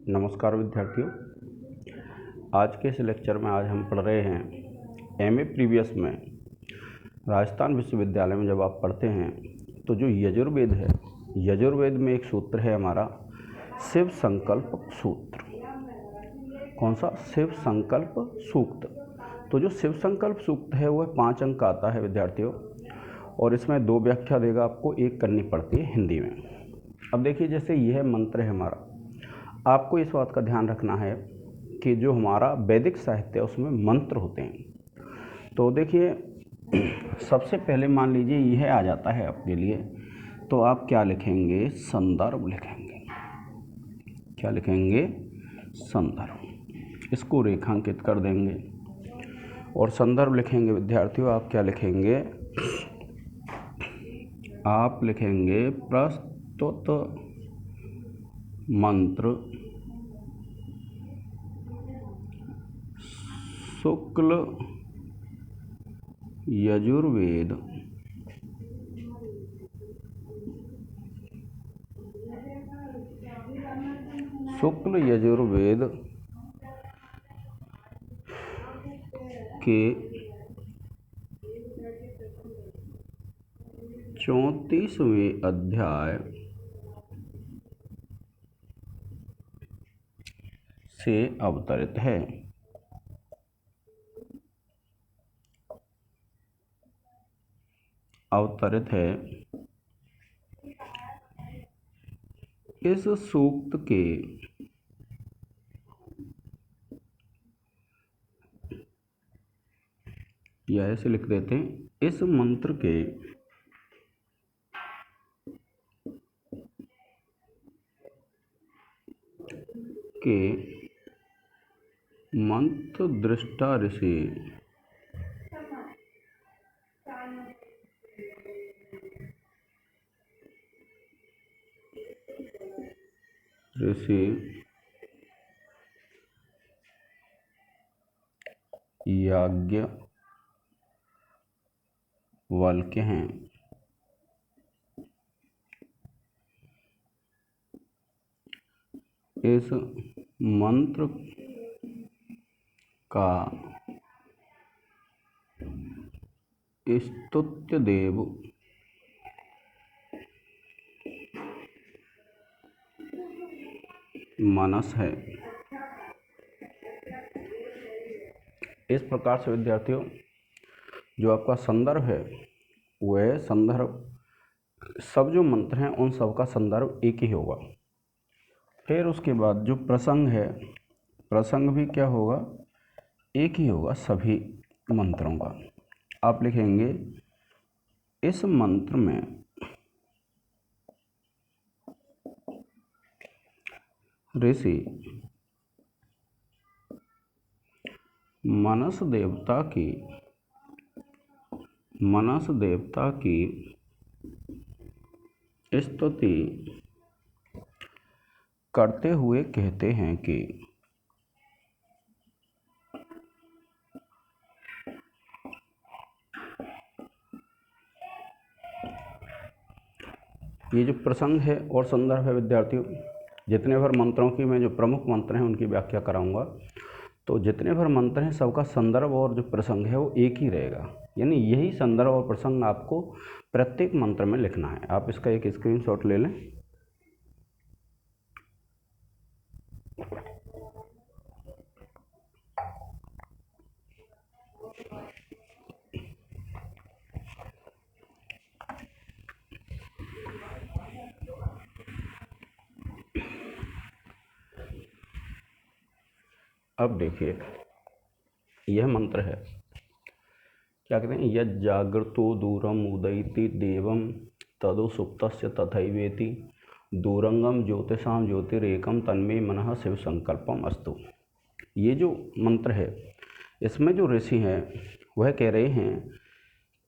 नमस्कार विद्यार्थियों। आज के इस लेक्चर में आज हम पढ़ रहे हैं एमए प्रीवियस में राजस्थान विश्वविद्यालय में जब आप पढ़ते हैं तो जो यजुर्वेद है, यजुर्वेद में एक सूत्र है हमारा शिव संकल्प सूत्र। कौन सा? शिव संकल्प सूक्त। तो जो शिव संकल्प सूक्त है वह 5 अंक का आता है विद्यार्थियों, और इसमें 2 व्याख्या देगा, आपको एक करनी पड़ती है हिंदी में। अब देखिए, जैसे यह मंत्र है हमारा, आपको इस बात का ध्यान रखना है कि जो हमारा वैदिक साहित्य है उसमें मंत्र होते हैं। तो देखिए, सबसे पहले मान लीजिए यह आ जाता है आपके लिए, तो आप क्या लिखेंगे? संदर्भ लिखेंगे। क्या लिखेंगे? संदर्भ। इसको रेखांकित कर देंगे और संदर्भ लिखेंगे विद्यार्थियों। आप क्या लिखेंगे? आप लिखेंगे प्रस्तुत मंत्र शुक्ल यजुर्वेद के 34वें अध्याय से अवतरित है। अवतरित है। इस सूक्त के या ऐसे लिख देते हैं, इस मंत्र के मंत्र दृष्टा ऋषि याज्ञवल्क्य हैं। इस मंत्र का स्तुत्य देव मनस है। इस प्रकार से विद्यार्थियों, जो आपका संदर्भ है वह संदर्भ, सब जो मंत्र हैं उन सब का संदर्भ एक ही होगा। फिर उसके बाद जो प्रसंग है, प्रसंग भी क्या होगा? एक ही होगा सभी मंत्रों का। आप लिखेंगे इस मंत्र में ऋषि मनस देवता की स्तुति करते हुए कहते हैं कि ये जो प्रसंग है और संदर्भ है विद्यार्थियों, जितने भर मंत्रों की मैं जो प्रमुख मंत्र हैं उनकी व्याख्या कराऊंगा। तो जितने भर मंत्र हैं सबका संदर्भ और जो प्रसंग है वो एक ही रहेगा, यानी यही संदर्भ और प्रसंग आपको प्रत्येक मंत्र में लिखना है। आप इसका एक स्क्रीनशॉट ले लें। अब देखिए, यह मंत्र है, क्या कहते हैं? यज् जागृतो दूरम उदयति देवम तदो सुप्तस्य तथैवेति दूरंगम ज्योतिषाम ज्योतिरेकम तन्मे मनः शिव संकल्पम अस्तु। ये जो मंत्र है, इसमें जो ऋषि हैं वह कह रहे हैं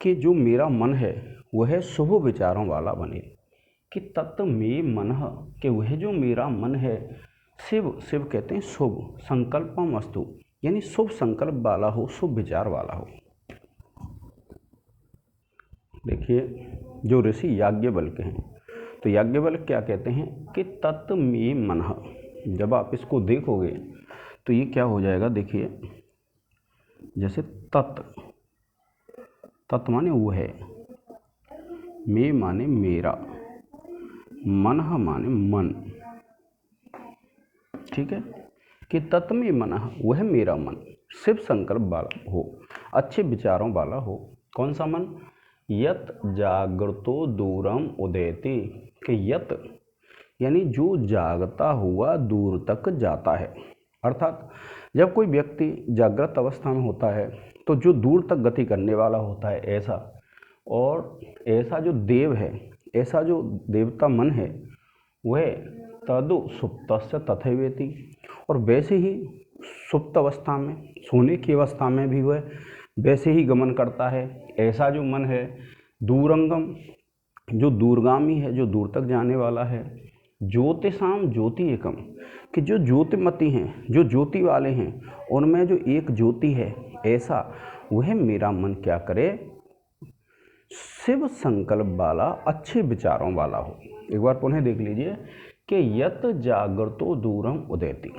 कि जो मेरा मन है वह शुभ विचारों वाला बने, कि तत्व में मनः, कि वह जो मेरा मन है शिव कहते हैं शुभ, संकल्पम अस्तु, यानी शुभ संकल्प वाला हो, शुभ विचार वाला हो। देखिए, जो ऋषि याज्ञवल्क्य हैं, तो याज्ञवल्क्य क्या कहते हैं कि तत्व में मनः, जब आप इसको देखोगे तो ये क्या हो जाएगा, देखिए जैसे तत् माने वो है, मे माने मेरा, मनः माने मन, ठीक है, कि तत् में मनः वह मेरा मन शिव संकल्प वाला हो, अच्छे विचारों वाला हो। कौन सा मन? यत जागृतो दूरम उदेति, कि यत यानी जो जागता हुआ दूर तक जाता है। अर्थात जब कोई व्यक्ति जागृत अवस्था में होता है तो जो दूर तक गति करने वाला होता है ऐसा, और ऐसा जो देव है, ऐसा जो देवता मन है वह तदु सुप्तस्य तथैवेति, और वैसे ही सुप्त अवस्था में, सोने की अवस्था में भी वह वैसे ही गमन करता है। ऐसा जो मन है दूरंगम, जो दूरगामी है, जो दूर तक जाने वाला है। ज्योतिषाम ज्योति एकम, कि जो ज्योतिमती हैं, जो ज्योति वाले हैं, उनमें जो एक ज्योति है ऐसा वह मेरा मन क्या करे, शिव संकल्प वाला, अच्छे विचारों वाला हो। एक बार पुनः देख लीजिए कि यत जागृतो दूरम उदेति,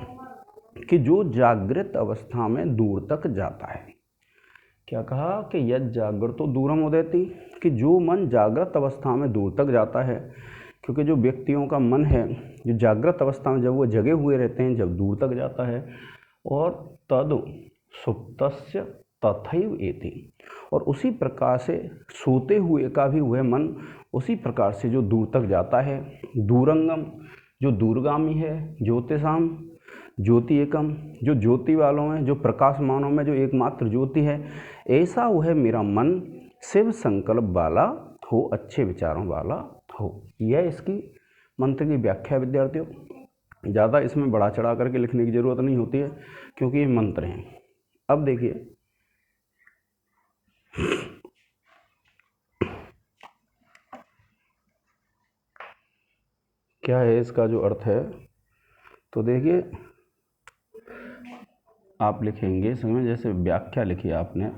कि जो जागृत अवस्था में दूर तक जाता है। क्या कहा कि यत जागृतो दूरम उदेति, कि जो मन जागृत अवस्था में दूर तक जाता है। क्योंकि जो व्यक्तियों का मन है जो जागृत अवस्था में जब वो जगे हुए रहते हैं, जब दूर तक जाता है। और तद सुप्तस्य तथैव एति, और उसी प्रकार से सोते हुए का भी वह मन उसी प्रकार से जो दूर तक जाता है। दूरंगम, जो दूरगामी है। ज्योतिषाम ज्योति एकम, जो ज्योति वालों में, जो प्रकाशमानों में जो एकमात्र ज्योति है, ऐसा वह मेरा मन शिव संकल्प वाला हो, अच्छे विचारों वाला हो। यह इसकी मंत्र की व्याख्या विद्यार्थियों। ज़्यादा इसमें बढ़ा चढ़ा करके लिखने की ज़रूरत नहीं होती है क्योंकि ये मंत्र हैं। अब देखिए क्या है इसका जो अर्थ है। तो देखिए आप लिखेंगे इसमें, जैसे व्याख्या लिखी आपने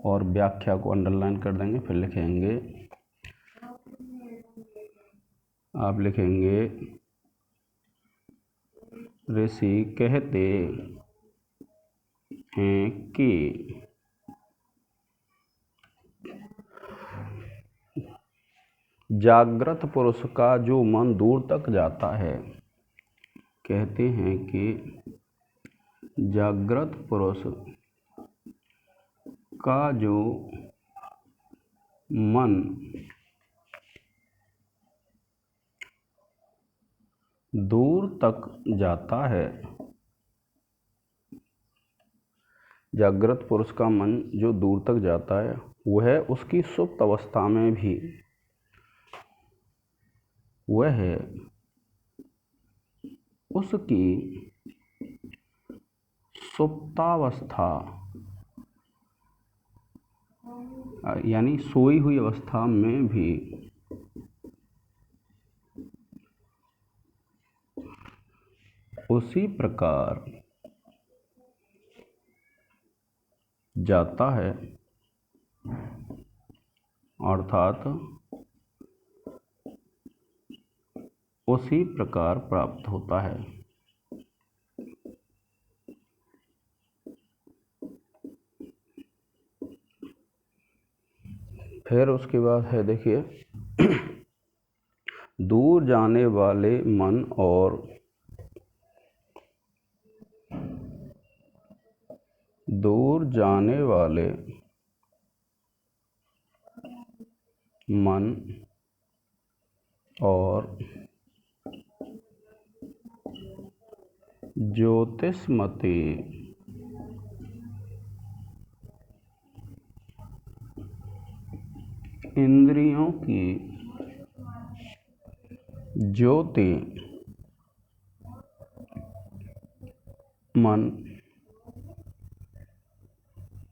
और व्याख्या को अंडरलाइन कर देंगे, फिर लिखेंगे, आप लिखेंगे ऋषि कहते हैं कि जागृत पुरुष का जो मन दूर तक जाता है, कहते हैं कि जागृत पुरुष का जो मन दूर तक जाता है, जागृत पुरुष का मन जो दूर तक जाता है वह उसकी सुप्त अवस्था में भी वह उसकी सुप्तावस्था यानी सोई हुई अवस्था में भी उसी प्रकार जाता है, अर्थात उसी प्रकार प्राप्त होता है। फिर उसके बाद है देखिए दूर जाने वाले मन और दूर जाने वाले मन और ज्योतिषमती इंद्रियों की ज्योति मन,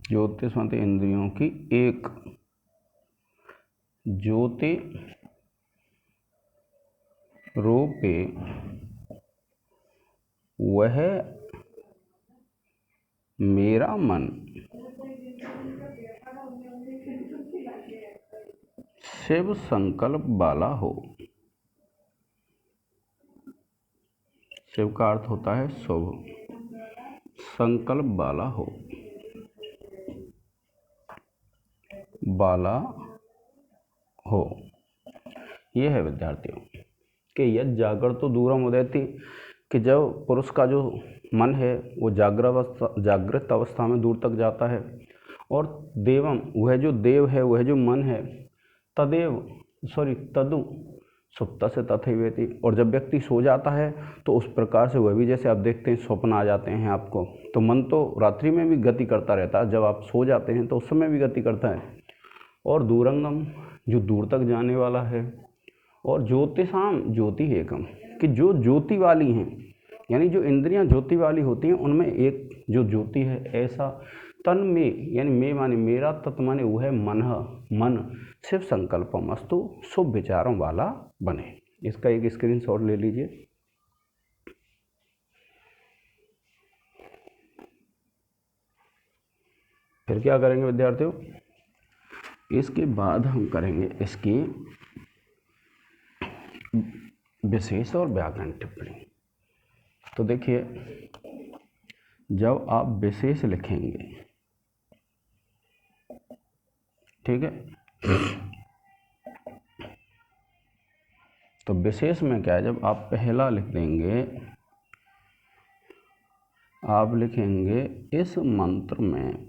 ज्योतिषमती इंद्रियों की एक ज्योति रूपे वह मेरा मन शिव संकल्प वाला हो, शिव का अर्थ होता है शुभ, संकल्प वाला हो, वाला हो। ये है विद्यार्थियों कि यह जागृतो दूरम उदयति, कि जब पुरुष का जो मन है वो जागृत अवस्था में दूर तक जाता है, और देवम, वह जो देव है, वह जो मन है, तदु सुप्त से तथैवेति, और जब व्यक्ति सो जाता है तो उस प्रकार से वह भी, जैसे आप देखते हैं स्वप्न आ जाते हैं आपको, तो मन तो रात्रि में भी गति करता रहता है, जब आप सो जाते हैं तो उस समय भी गति करता है। और दूरंगम, जो दूर तक जाने वाला है, और ज्योतिषाम ज्योति एकम, कि जो ज्योति वाली हैं, यानी जो इंद्रियां ज्योति वाली होती हैं उनमें एक जो ज्योति है, ऐसा तन में, यानी में माने मेरा, तत् माने वो है मन, शिव संकल्पम अस्तु, शुभ विचारों वाला बने। इसका एक स्क्रीनशॉट ले लीजिए। फिर क्या करेंगे विद्यार्थियों, इसके बाद हम करेंगे इसकी विशेष और व्याकरण टिप्पणी। तो देखिए, जब आप विशेष लिखेंगे, ठीक है, तो विशेष में क्या है, जब आप पहला लिख देंगे, आप लिखेंगे इस मंत्र में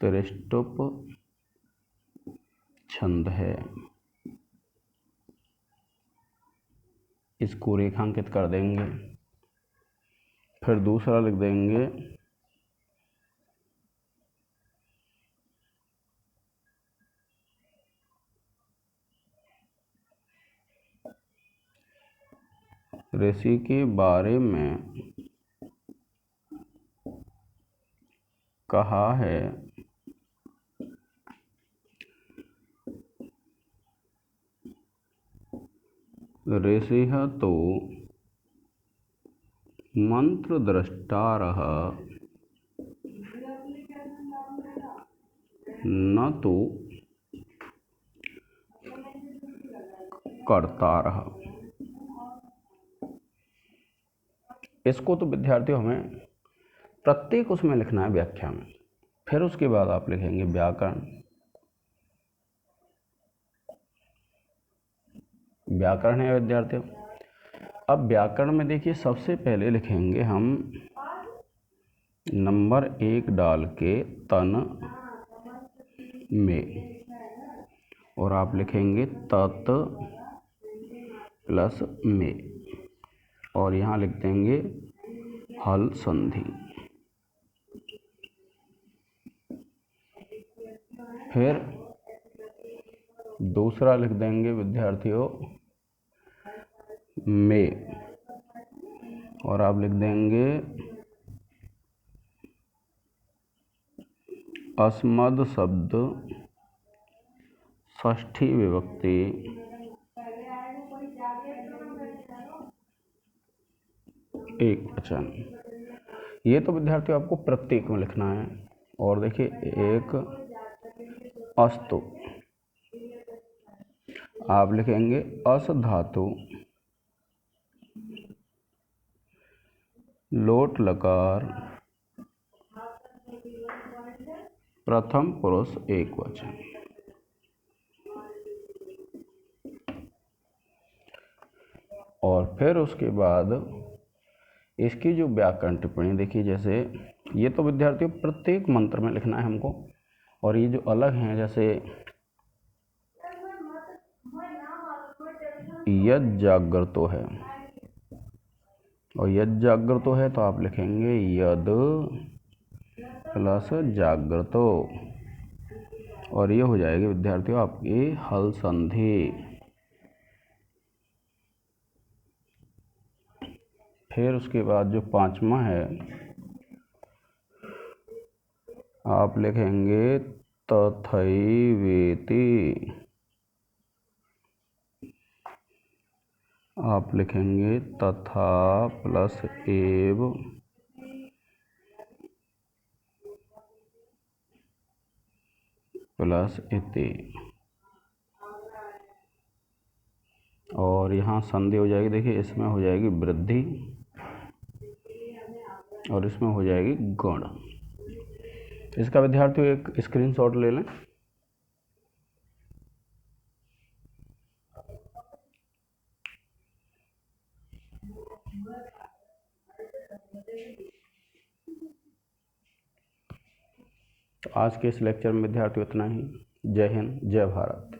त्रिष्टुप छंद है, इसको रेखांकित कर देंगे। फिर दूसरा लिख देंगे ऋषि के बारे में कहा है, ऋषिः तो मंत्र द्रष्टारः न तो कर्तारः। इसको तो विद्यार्थियों हमें प्रत्येक उसमें लिखना है, व्याख्या में। फिर उसके बाद आप लिखेंगे व्याकरण। व्याकरण है विद्यार्थियों। अब व्याकरण में देखिए, सबसे पहले लिखेंगे हम नंबर 1 डाल के तन में, और आप लिखेंगे तत् प्लस में, और यहाँ लिख देंगे हल संधि। फिर दूसरा लिख देंगे विद्यार्थियों में, और आप लिख देंगे अस्मद शब्द षष्ठी विभक्ति एक वचन। ये तो विद्यार्थियों आपको प्रत्येक में लिखना है। और देखिए, एक अस्तु, आप लिखेंगे अस धातु लोट लकार प्रथम पुरुष एक वचन। और फिर उसके बाद इसकी जो व्याकरण टिप्पणी देखिए, जैसे ये तो विद्यार्थियों प्रत्येक मंत्र में लिखना है हमको, और ये जो अलग हैं, जैसे यद जागृतो है, और यद जागृतो है तो आप लिखेंगे यद प्लस जागृतो, और ये हो जाएगी विद्यार्थियों आपकी हल संधि। फिर उसके बाद जो पांचवा है, आप लिखेंगे तथैवेति, आप लिखेंगे तथा प्लस एव प्लस इति। और यहाँ संधि हो जाएगी, देखिए इसमें हो जाएगी वृद्धि और इसमें हो जाएगी गुण। इसका विद्यार्थियों एक स्क्रीनशॉट ले लें। तो आज के इस लेक्चर में विद्यार्थियों इतना ही। जय हिंद, जय भारत।